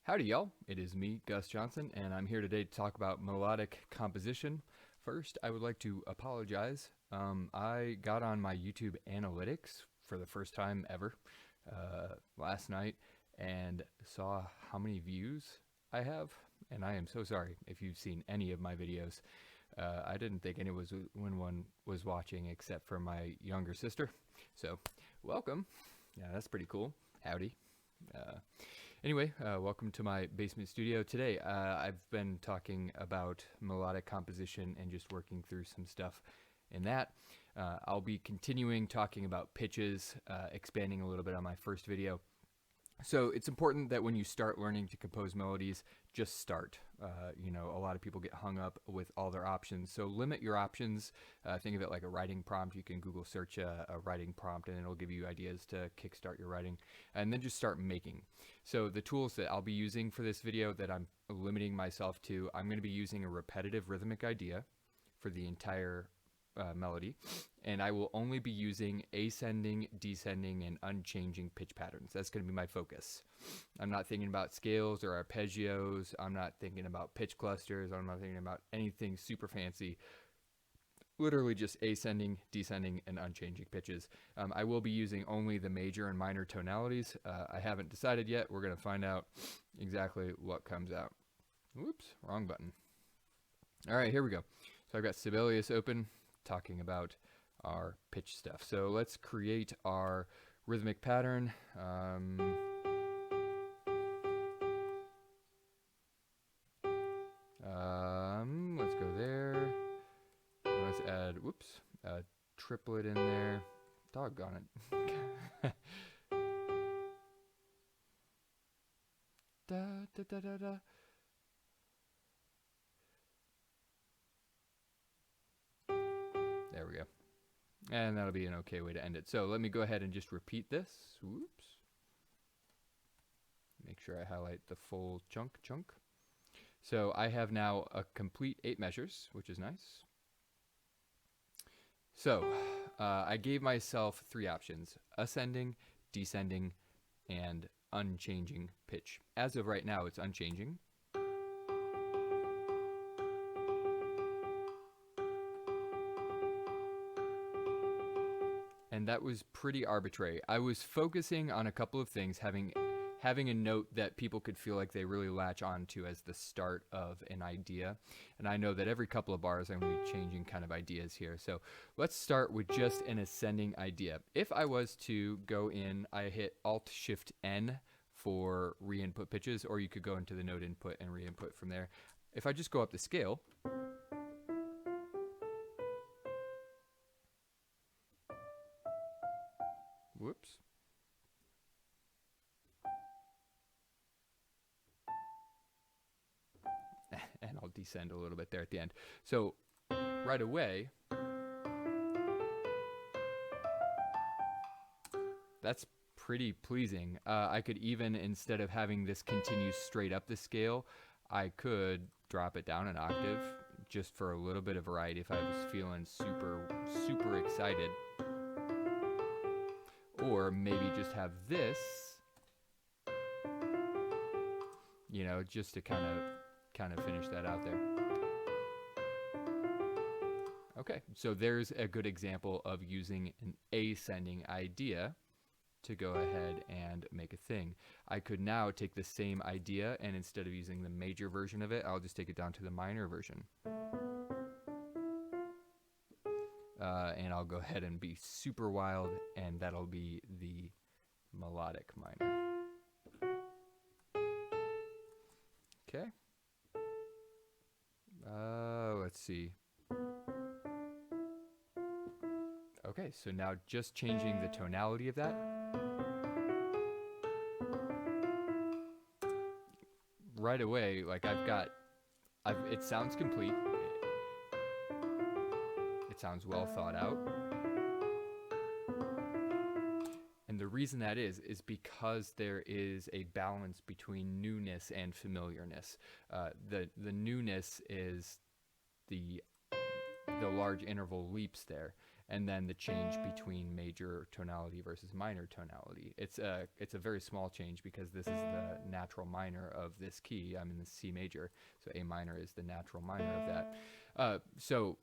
Howdy, y'all. It is me, Gus Johnson, and I'm here today to talk about melodic composition. First, I would like to apologize. I got on my YouTube analytics for the first time ever last night and saw how many views I have, and I am so sorry if you've seen any of my videos. I didn't think anyone was watching except for my younger sister. So, welcome. Yeah, that's pretty cool. Howdy. Anyway, welcome to my basement studio. Today, I've been talking about melodic composition and just working through some stuff in that. I'll be continuing talking about pitches, expanding a little bit on my first video. So it's important that when you start learning to compose melodies, just start. A lot of people get hung up with all their options. So limit your options. Think of it like a writing prompt. You can Google search a writing prompt and it'll give you ideas to kickstart your writing. And then just start making. So the tools that I'll be using for this video that I'm limiting myself to, I'm going to be using a repetitive rhythmic idea for the entire melody, and I will only be using ascending, descending, and unchanging pitch patterns. That's going to be my focus. I'm not thinking about scales or arpeggios. I'm not thinking about pitch clusters. I'm not thinking about anything super fancy. Literally just ascending, descending, and unchanging pitches. I will be using only the major and minor tonalities. I haven't decided yet. We're going to find out exactly what comes out. Whoops, wrong button. All right, here we go. So I've got Sibelius open, talking about our pitch stuff. So let's create our rhythmic pattern. Let's go there. Let's add, a triplet in there. Doggone it. Da, da, da, da, da. There we go. And that'll be an okay way to end it. So let me go ahead and just repeat this. Whoops. Make sure I highlight the full chunk. So I have now a complete 8 measures, which is nice. So I gave myself 3 options: ascending, descending, and unchanging pitch. As of right now, it's unchanging. And that was pretty arbitrary. I was focusing on a couple of things, having a note that people could feel like they really latch on to as the start of an idea. And I know that every couple of bars I'm going to be changing kind of ideas here. So let's start with just an ascending idea. If I was to go in, I hit Alt-Shift-N for re-input pitches, or you could go into the note input and re-input from there. If I just go up the scale, whoops. And I'll descend a little bit there at the end. So right away, that's pretty pleasing. I could even, instead of having this continue straight up the scale, I could drop it down an octave just for a little bit of variety if I was feeling super excited. Or maybe just have this, just to kind of finish that out there. Okay, so there's a good example of using an ascending idea to go ahead and make a thing. I could now take the same idea, and instead of using the major version of it, I'll just take it down to the minor version. And I'll go ahead and be super wild, and that'll be the melodic minor. Okay. Let's see. Okay, so now just changing the tonality of that. Right away, like it sounds complete. It sounds well thought out. And the reason that is because there is a balance between newness and familiarness. The newness is the large interval leaps there, and then the change between major tonality versus minor tonality. It's a very small change because this is the natural minor of this key. I'm in the C major, so A minor is the natural minor of that. So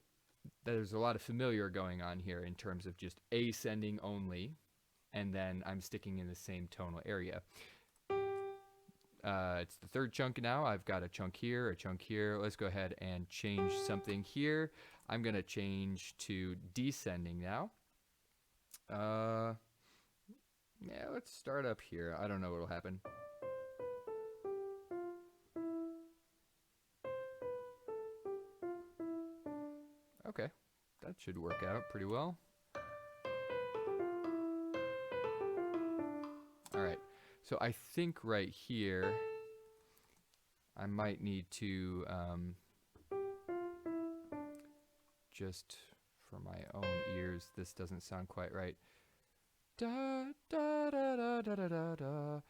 there's a lot of familiar going on here in terms of just ascending only, and then I'm sticking in the same tonal area. It's the third chunk now. I've got a chunk here, a chunk here. Let's go ahead and change something here. I'm going to change to descending now. Yeah, let's start up here. I don't know what'll happen. Okay, that should work out pretty well. All right, so I think right here I might need to just for my own ears, this doesn't sound quite right. Da da da da da da da da.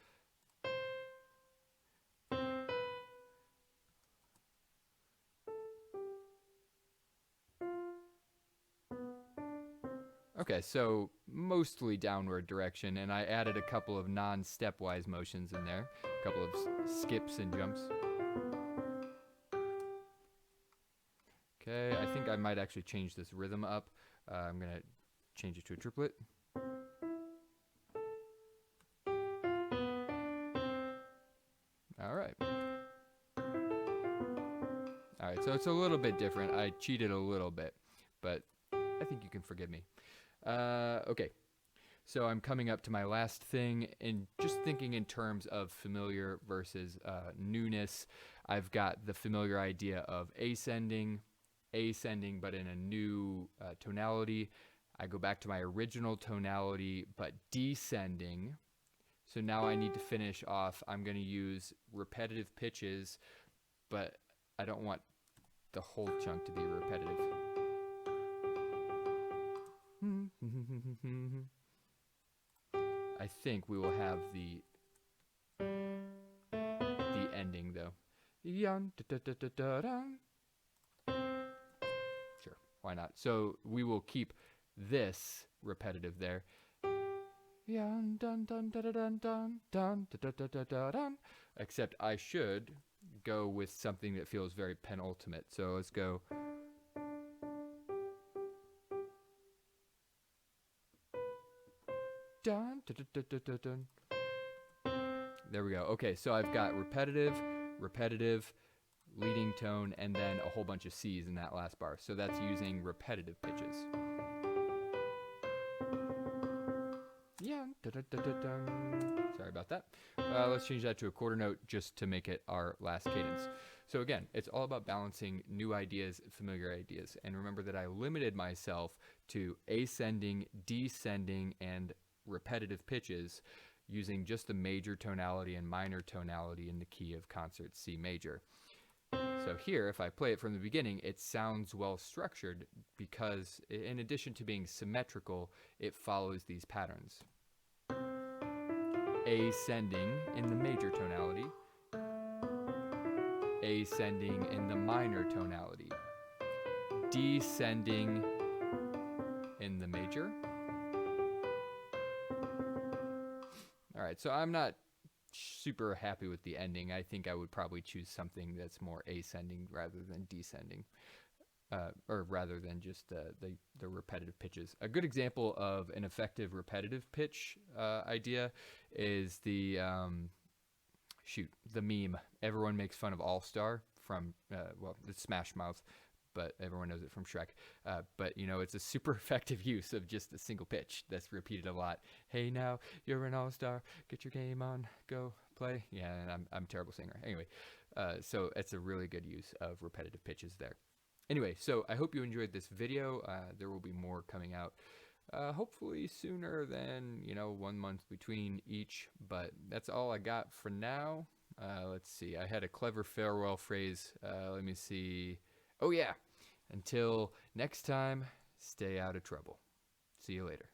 Okay, so mostly downward direction, and I added a couple of non-stepwise motions in there, a couple of skips and jumps. Okay, I think I might actually change this rhythm up. I'm going to change it to a triplet. All right. All right, so it's a little bit different. I cheated a little bit, but I think you can forgive me. Okay, so I'm coming up to my last thing, and just thinking in terms of familiar versus newness. I've got the familiar idea of ascending, but in a new tonality. I go back to my original tonality, but descending. So now I need to finish off. I'm going to use repetitive pitches, but I don't want the whole chunk to be repetitive. I think we will have the ending though. Sure, why not? So we will keep this repetitive there. Except I should go with something that feels very penultimate. So let's go. Dun, dun, dun, dun, dun, dun. There we go. Okay, so I've got repetitive, leading tone, and then a whole bunch of C's in that last bar. So that's using repetitive pitches. Yeah. Dun, dun, dun, dun, dun. Sorry about that. Let's change that to a quarter note just to make it our last cadence. So again, it's all about balancing new ideas, familiar ideas. And remember that I limited myself to ascending, descending, and repetitive pitches using just the major tonality and minor tonality in the key of concert C major. So here, if I play it from the beginning, it sounds well structured because in addition to being symmetrical, it follows these patterns. Ascending in the major tonality, ascending in the minor tonality, descending in the major. All right, so I'm not super happy with the ending. I think I would probably choose something that's more ascending rather than descending, or rather than just the repetitive pitches. A good example of an effective repetitive pitch idea is the meme. Everyone makes fun of All Star from it's Smash Mouth, but everyone knows it from Shrek. But you know, it's a super effective use of just a single pitch that's repeated a lot. Hey, now you're an all-star. Get your game on. Go play. Yeah, and I'm a terrible singer. Anyway, so it's a really good use of repetitive pitches there. Anyway, so I hope you enjoyed this video. There will be more coming out, hopefully sooner than 1 month between each. But that's all I got for now. Let's see. I had a clever farewell phrase. Let me see. Oh yeah, until next time, stay out of trouble. See you later.